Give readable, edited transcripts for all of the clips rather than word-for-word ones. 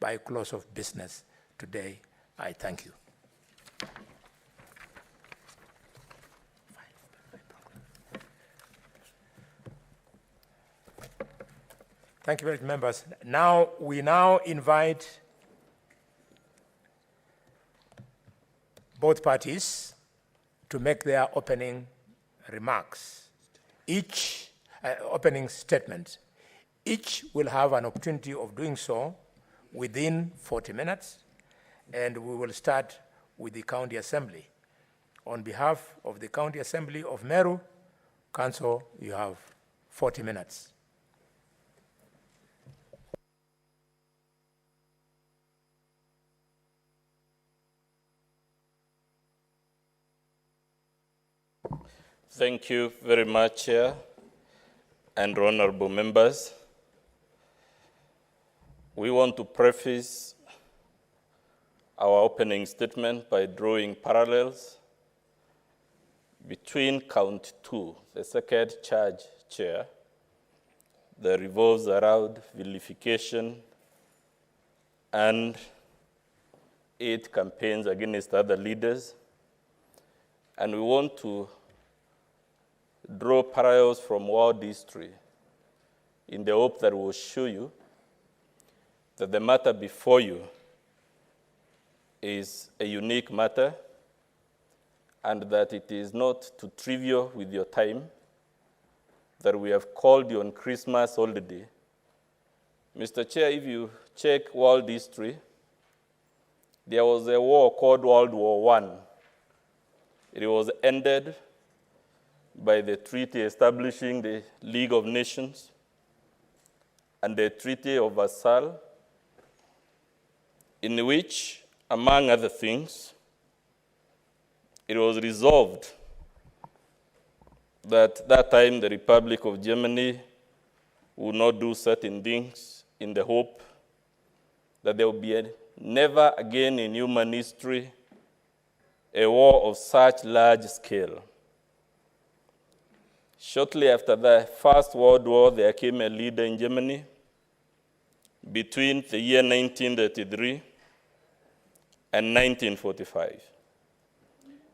By close of business today, I thank you. Thank you very much, members. We now invite both parties to make their opening remarks. Opening statements. Each will have an opportunity of doing so within 40 minutes, and we will start with the County Assembly. On behalf of the County Assembly of Meru, Council, you have 40 minutes. Thank you very much, Chair and honorable members. We want to preface our opening statement by drawing parallels between Count 2, the second charge, Chair, that revolves around vilification and 8 campaigns against other leaders. And we want to draw parallels from world history in the hope that will show you that the matter before you is a unique matter and that it is not too trivial with your time, that we have called you on Christmas holiday. Mr. Chair, if you check world history, there was a war called World War I. It was ended by the treaty establishing the League of Nations and the Treaty of Versailles, in which, among other things, it was resolved that that time the Republic of Germany would not do certain things in the hope that there will be never again in human history a war of such large scale. Shortly after the First World War, there came a leader in Germany between the year 1933 and 1945.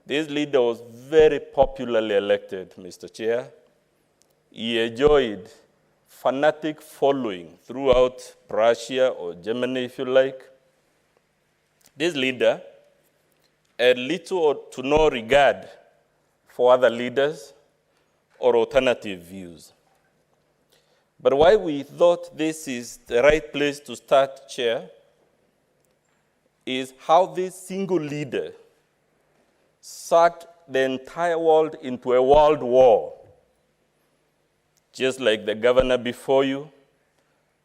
This leader was very popularly elected, Mr. Chair. He enjoyed fanatic following throughout Prussia or Germany, if you like. This leader had little to no regard for other leaders or alternative views. But why we thought this is the right place to start, Chair, is how this single leader sucked the entire world into a world war. Just like the governor before you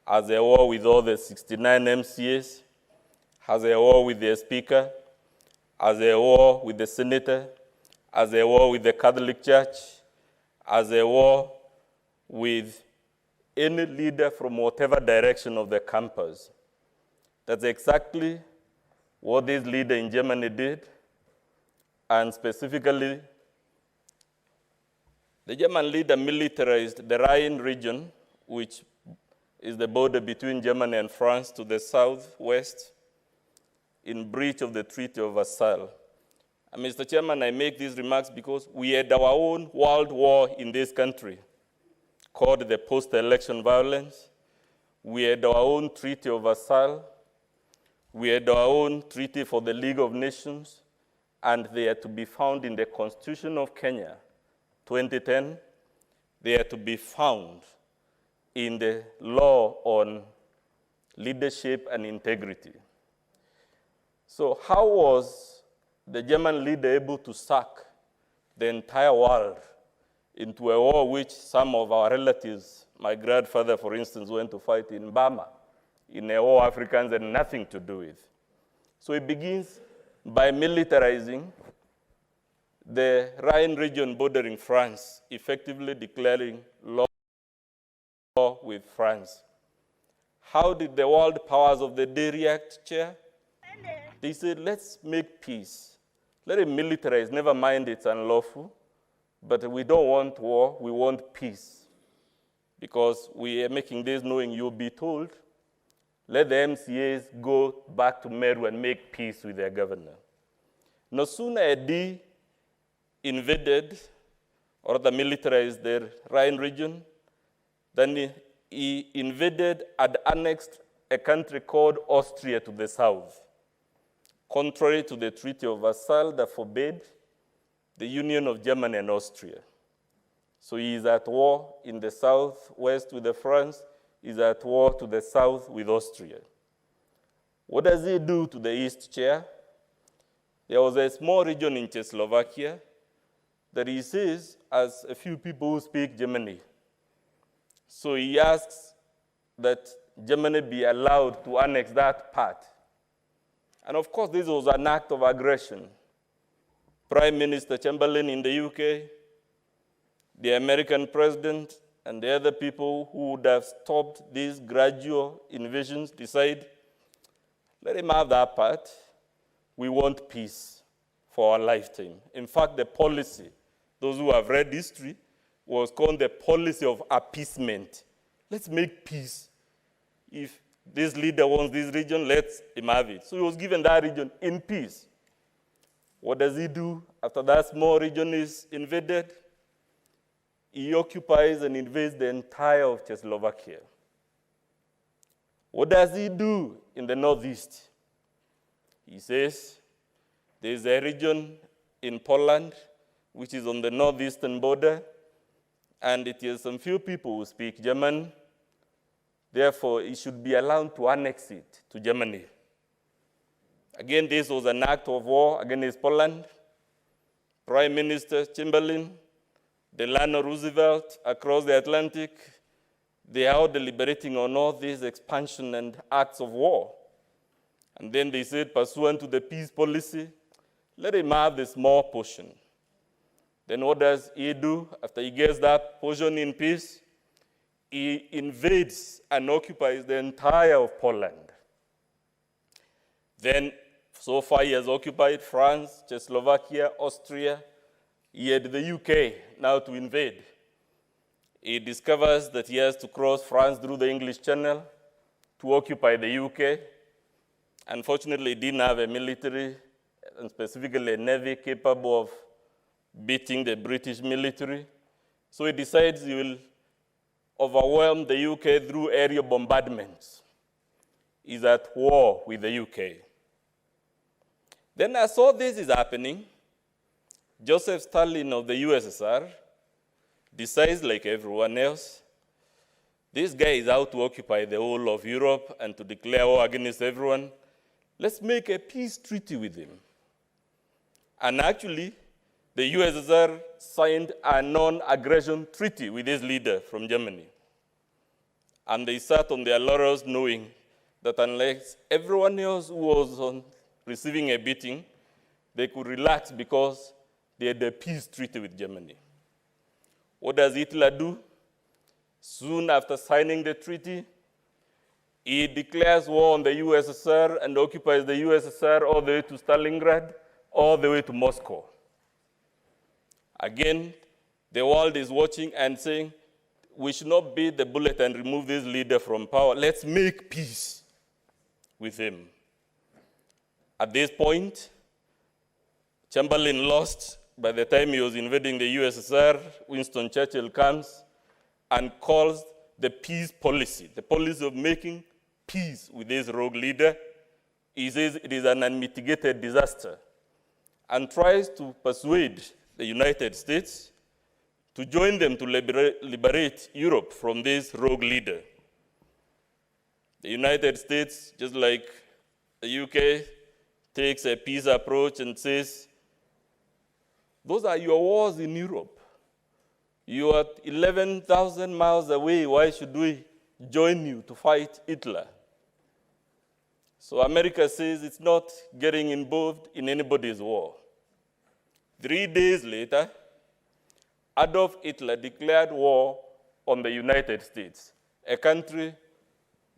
has a war with all the 69 MCAs, has a war with the speaker, has a war with the senator, has a war with the Catholic Church, has a war with any leader from whatever direction of the campus. That's exactly what this leader in Germany did, and specifically, the German leader militarized the Rhine region, which is the border between Germany and France to the southwest, in breach of the Treaty of Versailles. And Mr. Chairman, I make these remarks because we had our own world war in this country called the post-election violence. We had our own Treaty of Versailles. We had our own Treaty for the League of Nations, and they are to be found in the Constitution of Kenya, 2010. They are to be found in the law on leadership and integrity. So how was the German leader able to suck the entire world into a war which some of our relatives, my grandfather, for instance, went to fight in Burma, in a war Africans had nothing to do with? So it begins by militarizing the Rhine region bordering France, effectively declaring law with France. How did the world powers of the day react, Chair? They said, let's make peace. Let it militarize, never mind it's unlawful. But we don't want war, we want peace. Because we are making this knowing you'll be told, let the MCAs go back to Meru and make peace with their governor. No sooner Edi invaded or the militarized the Rhine region, then he invaded and annexed a country called Austria to the south, contrary to the Treaty of Versailles that forbade the union of Germany and Austria. So he is at war in the southwest with France, he is at war to the south with Austria. What does he do to the east, Chair? There was a small region in Czechoslovakia that he says has a few people who speak Germany. So he asks that Germany be allowed to annex that part. And of course, this was an act of aggression. Prime Minister Chamberlain in the UK, the American president, and the other people who would have stopped these gradual invasions decide, let him have that part. We want peace for our lifetime. In fact, the policy, those who have read history, was called the policy of appeasement. Let's make peace. If this leader wants this region, let him have it. So he was given that region in peace. What does he do after that small region is invaded? He occupies and invades the entire of Czechoslovakia. What does he do in the northeast? He says there's a region in Poland which is on the northeastern border, and it is some few people who speak German. Therefore, he should be allowed to annex it to Germany. Again, this was an act of war against Poland. Prime Minister Chamberlain, Delano Roosevelt across the Atlantic, they are all deliberating on all these expansion and acts of war. And then they said, pursuant to the peace policy, let him have the small portion. Then what does he do after he gets that portion in peace? He invades and occupies the entire of Poland. Then, so far he has occupied France, Czechoslovakia, Austria. He had the UK now to invade. He discovers that he has to cross France through the English Channel to occupy the UK. Unfortunately, he didn't have a military, and specifically a navy, capable of beating the British military. So he decides he will overwhelm the UK through aerial bombardments. He's at war with the UK. Then as all this is happening, Joseph Stalin of the USSR decides, like everyone else, this guy is out to occupy the whole of Europe and to declare war against everyone. Let's make a peace treaty with him. And actually, the USSR signed a non-aggression treaty with his leader from Germany. And they sat on their laurels knowing that unless everyone else who was receiving a beating, they could relax because they had a peace treaty with Germany. What does Hitler do? Soon after signing the treaty, he declares war on the USSR and occupies the USSR all the way to Stalingrad, all the way to Moscow. Again, the world is watching and saying, we should not beat the bullet and remove this leader from power. Let's make peace with him. At this point, Chamberlain lost. By the time he was invading the USSR, Winston Churchill comes and calls the peace policy, the policy of making peace with this rogue leader. He says it is an unmitigated disaster and tries to persuade the United States to join them to liberate Europe from this rogue leader. The United States, just like the UK, takes a peace approach and says, those are your wars in Europe. You are 11,000 miles away. Why should we join you to fight Hitler? So America says it's not getting involved in anybody's war. 3 days later, Adolf Hitler declared war on the United States, a country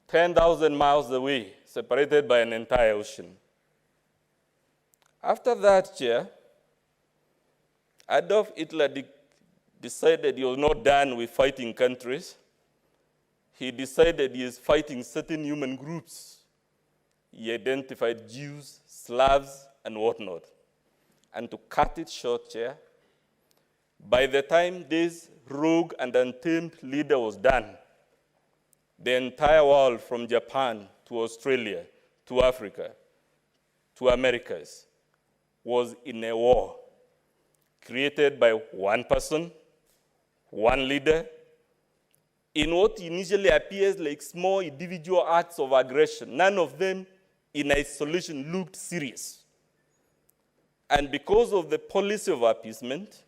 10,000 miles away, separated by an entire ocean. After that, Chair, Adolf Hitler decided he was not done with fighting countries. He decided he is fighting certain human groups. He identified Jews, Slavs, and whatnot. And to cut it short, Chair, by the time this rogue and untamed leader was done, the entire world, from Japan to Australia to Africa to Americas, was in a war created by one person, one leader, in what initially appears like small individual acts of aggression. None of them in isolation looked serious. And because of the policy of appeasement,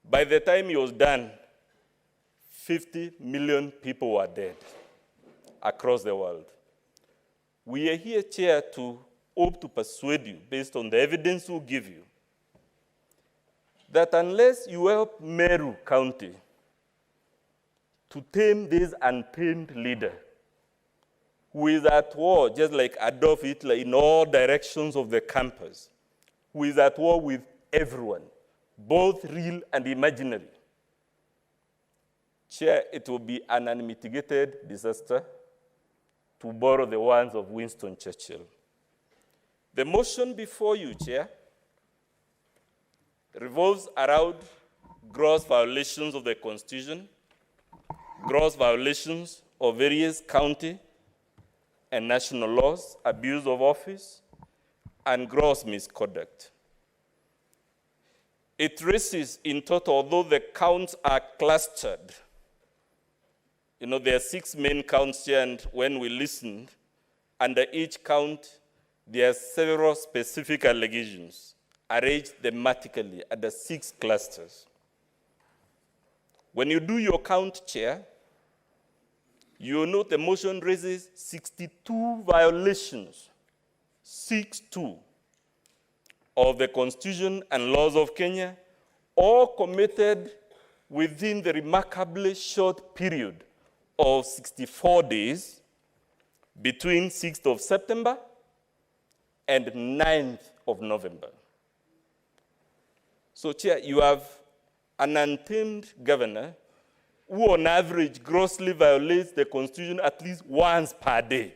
by the time he was done, 50 million people were dead across the world. We are here, Chair, to hope to persuade you, based on the evidence we'll give you, that unless you help Meru County to tame this untamed leader, who is at war, just like Adolf Hitler, in all directions of the campus, who is at war with everyone, both real and imaginary, Chair, it will be an unmitigated disaster, to borrow the words of Winston Churchill. The motion before you, Chair, revolves around gross violations of the Constitution, gross violations of various county and national laws, abuse of office, and gross misconduct. It raises in total, although the counts are clustered, there are 6 main counts here, and when we listened, under each count, there are several specific allegations arranged thematically under 6 clusters. When you do your count, Chair, you will note the motion raises 62 violations, 6-2, of the Constitution and laws of Kenya, all committed within the remarkably short period of 64 days between 6th of September and 9th of November. So, Chair, you have an untamed governor who on average grossly violates the Constitution at least once per day.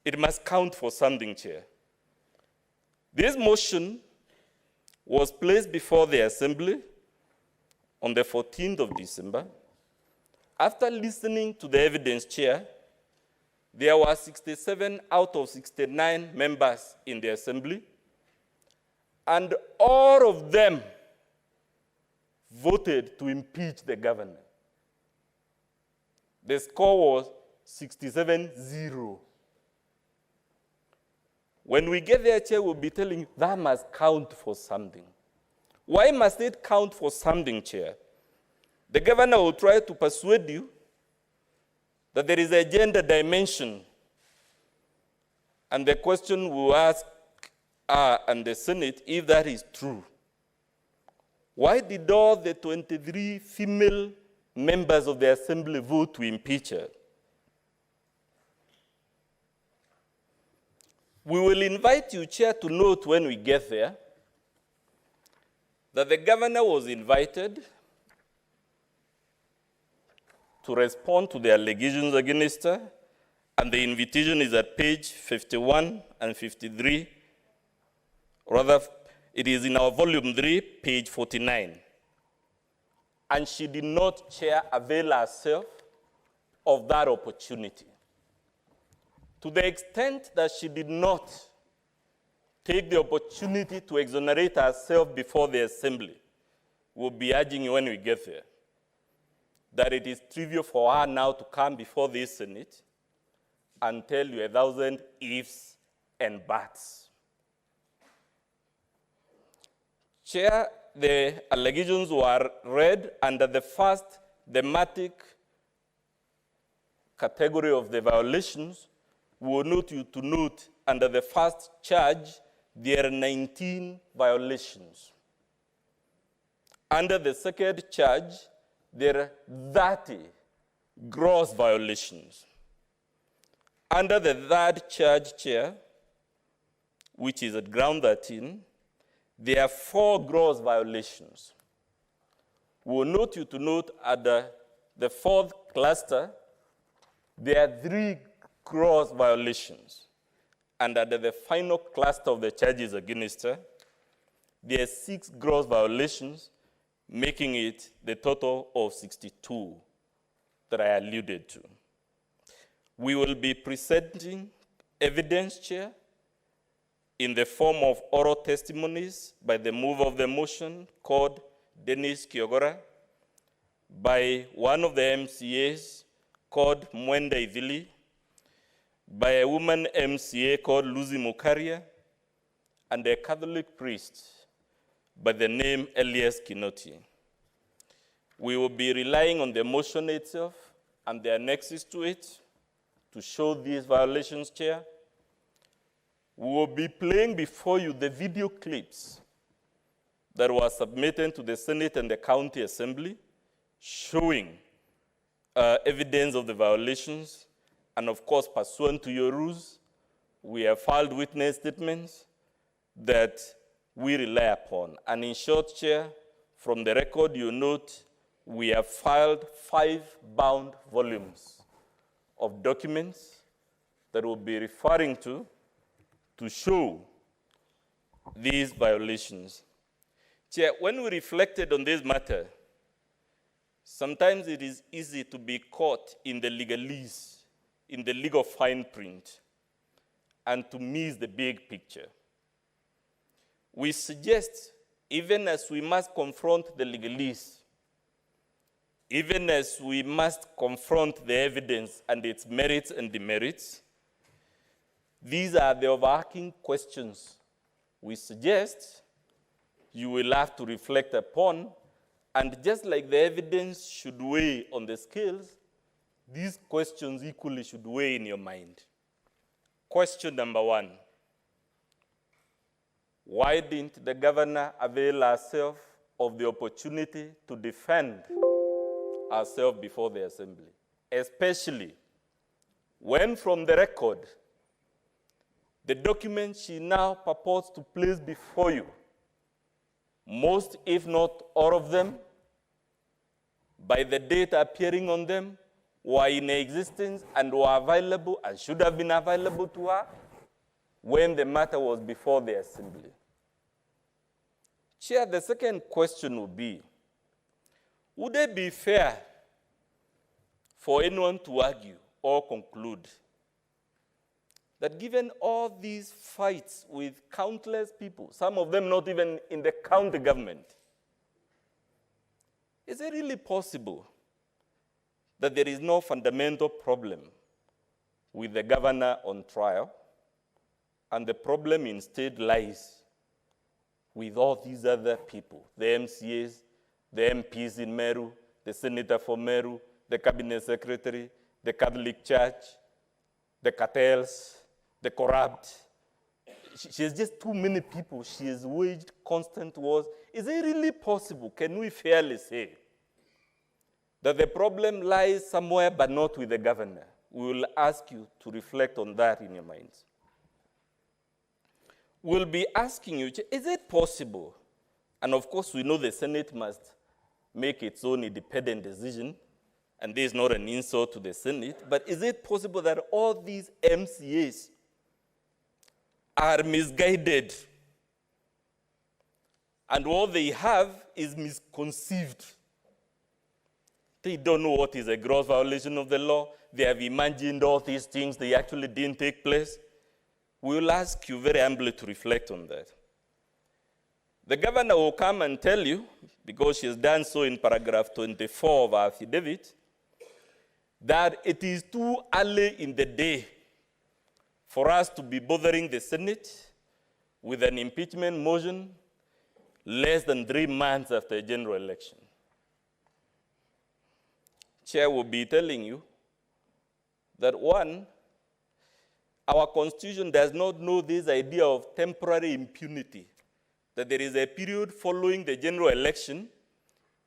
It must count for something, Chair. This motion was placed before the Assembly on the 14th of December. After listening to the evidence, Chair, there were 67 out of 69 members in the Assembly, and all of them voted to impeach the governor. The score was 67-0. When we get there, Chair, we'll be telling you that must count for something. Why must it count for something, Chair? The governor will try to persuade you that there is a gender dimension. And the question we'll ask and the Senate, if that is true, why did all the 23 female members of the Assembly vote to impeach her? We will invite you, Chair, to note when we get there that the governor was invited to respond to the allegations against her, and the invitation is at page 51 and 53. Rather, it is in our volume 3, page 49. And she did not, Chair, avail herself of that opportunity. To the extent that she did not take the opportunity to exonerate herself before the Assembly, we'll be urging you when we get there that it is trivial for her now to come before this Senate and tell you 1,000 ifs and buts. Chair, the allegations were read under the first thematic category of the violations. We will note you to note under the first charge, there are 19 violations. Under the second charge, there are 30 gross violations. Under the third charge, Chair, which is at ground 13, there are 4 gross violations. We will note you to note at the fourth cluster, there are 3 gross violations. And under the final cluster of the charges against her, there are 6 gross violations, making it the total of 62 that I alluded to. We will be presenting evidence, Chair, in the form of oral testimonies by the mover of the motion, called Dennis Kiogora, by one of the MCAs, called Mwangaza, by a woman MCA called Lucy Mukaria, and a Catholic priest by the name Elias Kinoti. We will be relying on the motion itself and the annexes to it to show these violations, Chair. We will be playing before you the video clips that were submitted to the Senate and the County Assembly, showing evidence of the violations. And of course, pursuant to your rules, we have filed witness statements that we rely upon. And in short, Chair, from the record you note, we have filed 5 bound volumes of documents that we'll be referring to show these violations. Chair, when we reflected on this matter, sometimes it is easy to be caught in the legalese, in the legal fine print, and to miss the big picture. We suggest, even as we must confront the legalese, even as we must confront the evidence and its merits and demerits, these are the overarching questions we suggest you will have to reflect upon, and just like the evidence should weigh on the scales, these questions equally should weigh in your mind. Question number 1, why didn't the governor avail herself of the opportunity to defend herself before the Assembly, especially when from the record, the documents she now purports to place before you, most, if not all of them, by the date appearing on them, were in existence and were available and should have been available to her when the matter was before the Assembly. Chair, the second question would be, would it be fair for anyone to argue or conclude that given all these fights with countless people, some of them not even in the county government, is it really possible that there is no fundamental problem with the governor on trial, and the problem instead lies with all these other people, the MCAs, the MPs in Meru, the senator for Meru, the cabinet secretary, the Catholic Church, the cartels, the corrupt? She has just too many people. She has waged constant wars. Is it really possible, can we fairly say, that the problem lies somewhere but not with the governor? We will ask you to reflect on that in your minds. We'll be asking you, is it possible? And of course, we know the Senate must make its own independent decision, and this is not an insult to the Senate, but is it possible that all these MCAs are misguided, and all they have is misconceived? They don't know what is a gross violation of the law. They have imagined all these things. They actually didn't take place. We will ask you very humbly to reflect on that. The governor will come and tell you, because she has done so in paragraph 24 of our affidavit, that it is too early in the day for us to be bothering the Senate with an impeachment motion less than 3 months after a general election. Chair will be telling you that, one, our Constitution does not know this idea of temporary impunity, that there is a period following the general election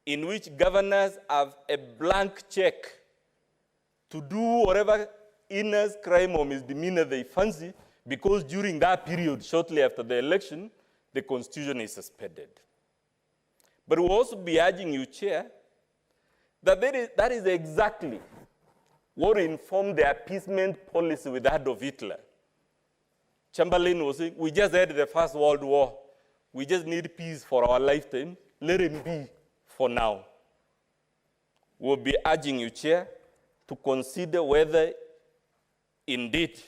in which governors have a blank check to do whatever heinous crime or misdemeanor they fancy, because during that period, shortly after the election, the Constitution is suspended. But we'll also be urging you, Chair, that that is exactly what informed the appeasement policy with that of Hitler. Chamberlain was saying, we just had the First World War. We just need peace for our lifetime. Let it be for now. We'll be urging you, Chair, to consider whether, indeed,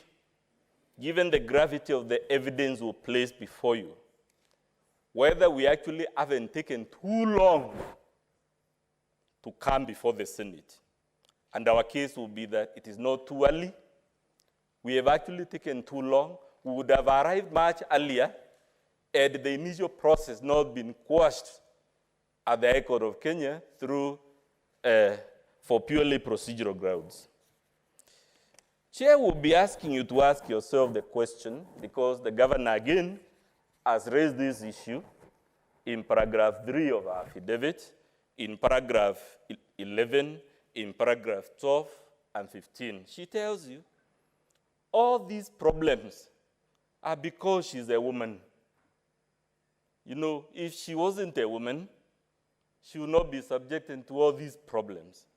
given the gravity of the evidence we placed before you, whether we actually haven't taken too long to come before the Senate. And our case will be that it is not too early. We have actually taken too long. We would have arrived much earlier had the initial process not been quashed at the High Court of Kenya through for purely procedural grounds. Chair will be asking you to ask yourself the question, because the governor again has raised this issue in paragraph 3 of our affidavit, in paragraph 11, in paragraph 12 and 15. She tells you all these problems are because she's a woman. You know, if she wasn't a woman, she would not be subjected to all these problems.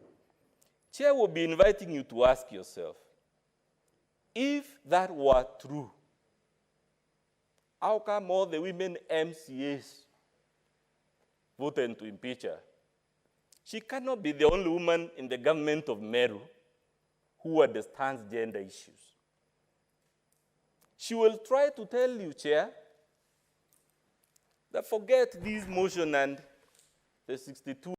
Chair will be inviting you to ask yourself, if that were true, how come all the women MCAs voted to impeach her? She cannot be the only woman in the government of Meru who understands gender issues. She will try to tell you, Chair, that forget this motion and the 62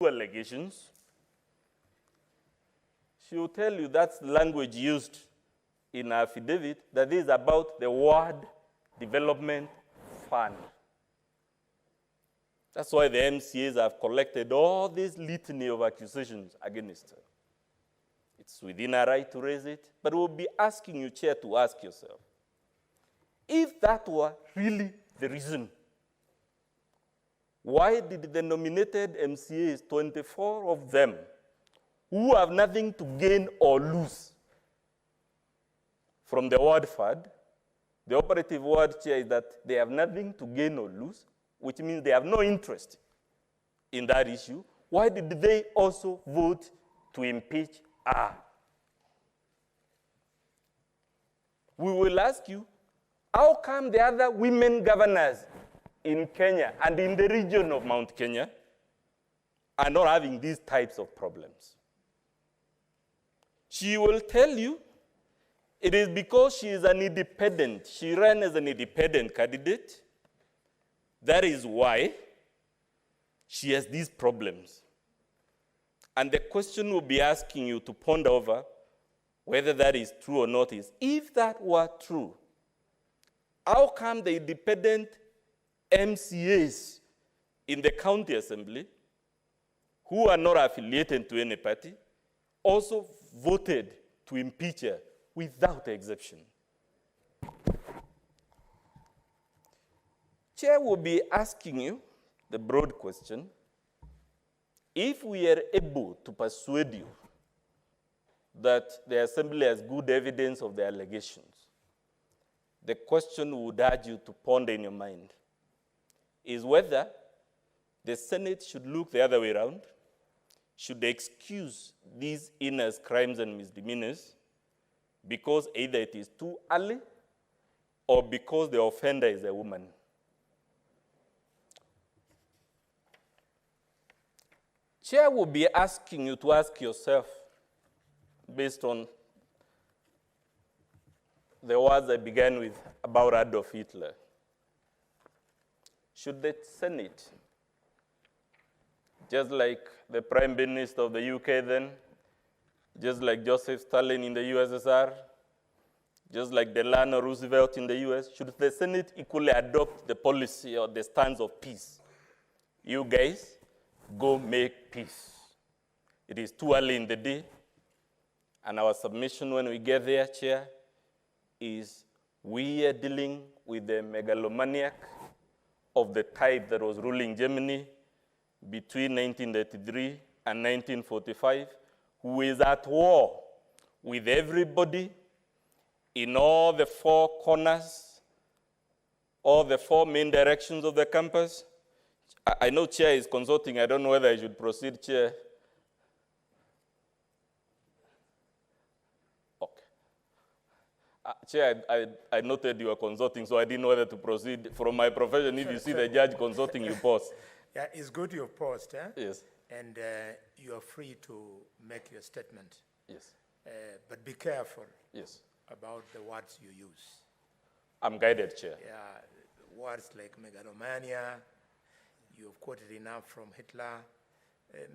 allegations. She will tell you that's the language used in our affidavit, that is about the Ward Development Fund. That's why the MCAs have collected all this litany of accusations against her. It's within our right to raise it, but we'll be asking you, Chair, to ask yourself, if that were really the reason, why did the nominated MCAs, 24 of them, who have nothing to gain or lose from the ward fund, the operative word, Chair, is that they have nothing to gain or lose, which means they have no interest in that issue. Why did they also vote to impeach her? We will ask you, how come the other women governors in Kenya and in the region of Mount Kenya are not having these types of problems? She will tell you it is because she is an independent. She ran as an independent candidate. That is why she has these problems. And the question we'll be asking you to ponder over, whether that is true or not, is if that were true, how come the independent MCAs in the county assembly, who are not affiliated to any party, also voted to impeach her without exception? Chair will be asking you the broad question, if we are able to persuade you that the assembly has good evidence of the allegations, the question we would urge you to ponder in your mind is whether the Senate should look the other way around, should excuse these heinous crimes and misdemeanors because either it is too early or because the offender is a woman. Chair will be asking you to ask yourself, based on the words I began with about Adolf Hitler, should the Senate, just like the Prime Minister of the UK then, just like Joseph Stalin in the USSR, just like Delano Roosevelt in the US, should the Senate equally adopt the policy or the stance of peace? You guys, go make peace. It is too early in the day, and our submission when we get there, Chair, is we are dealing with the megalomaniac of the type that was ruling Germany between 1933 and 1945, who is at war with everybody in all the four corners, all the four main directions of the campus. I know Chair is consulting. I don't know whether I should proceed, Chair. Okay. Chair, I noted you were consulting, so I didn't know whether to proceed. From my profession, if you see the judge consulting, you pause. Yeah, it's good you've paused, eh? Yes. And you are free to make your statement. Yes. But be careful Yes. about the words you use. I'm guided, Chair. Yeah, words like megalomania, you've quoted enough from Hitler.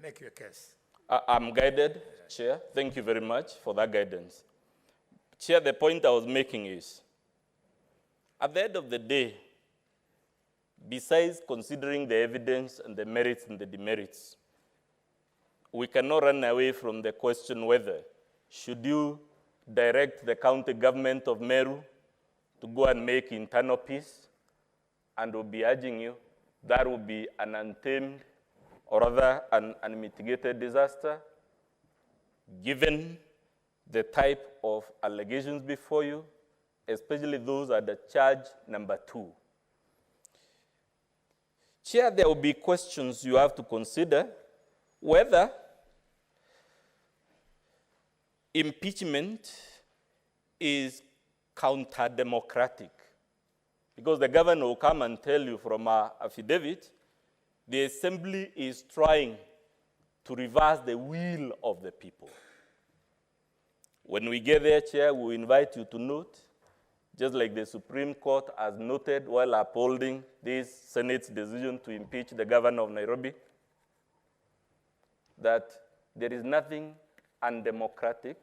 Make your case. I'm guided, Chair. Thank you very much for that guidance. Chair, the point I was making is, at the end of the day, besides considering the evidence and the merits and the demerits, we cannot run away from the question whether should you direct the county government of Meru to go and make internal peace, and we'll be urging you that would be an untamed or rather an unmitigated disaster, given the type of allegations before you, especially those at the charge number 2. Chair, there will be questions you have to consider whether impeachment is counter-democratic. Because the governor will come and tell you from our affidavit, the assembly is trying to reverse the will of the people. When we get there, Chair, we invite you to note, just like the Supreme Court has noted while upholding this Senate's decision to impeach the governor of Nairobi, that there is nothing undemocratic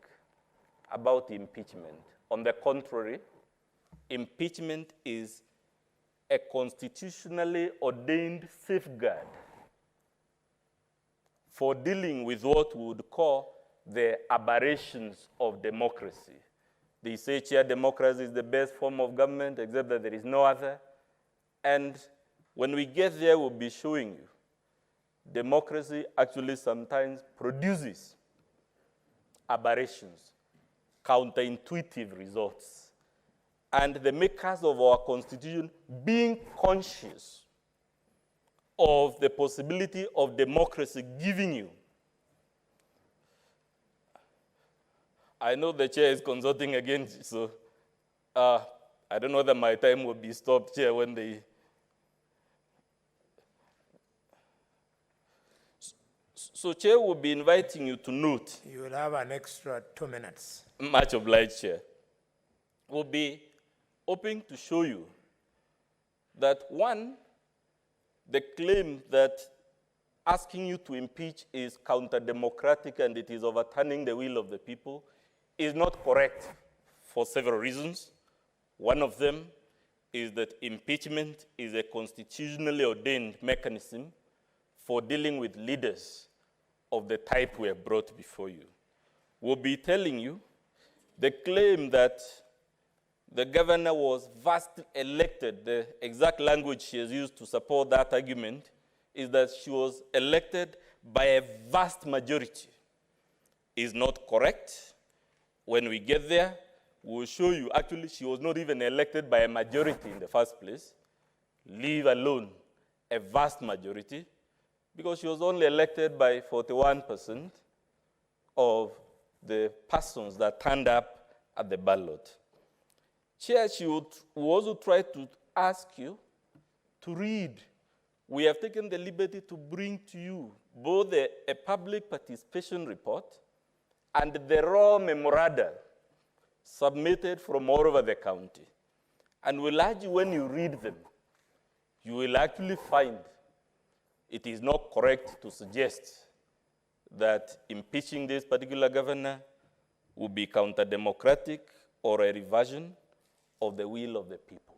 about impeachment. On the contrary, impeachment is a constitutionally ordained safeguard for dealing with what we would call the aberrations of democracy. They say, Chair, democracy is the best form of government, except that there is no other. And when we get there, we'll be showing you democracy actually sometimes produces aberrations, counterintuitive results. And the makers of our Constitution, being conscious of the possibility of democracy giving you. I know the Chair is consulting again, so I don't know whether my time will be stopped, Chair, when they... So, Chair, will be inviting you to note. You will have an extra 2 minutes. Much obliged, Chair. We'll be hoping to show you that, one, the claim that asking you to impeach is counter-democratic and it is overturning the will of the people is not correct for several reasons. One of them is that impeachment is a constitutionally ordained mechanism for dealing with leaders of the type we have brought before you. We'll be telling you the claim that the governor was vastly elected, the exact language she has used to support that argument is that she was elected by a vast majority, is not correct. When we get there, we'll show you actually she was not even elected by a majority in the first place, leave alone a vast majority, because she was only elected by 41% of the persons that turned up at the ballot. Chair, she would also try to ask you to read. We have taken the liberty to bring to you both a public participation report and the raw memoranda submitted from all over the county. And we'll urge you, when you read them, you will actually find it is not correct to suggest that impeaching this particular governor will be counter-democratic or a reversion of the will of the people.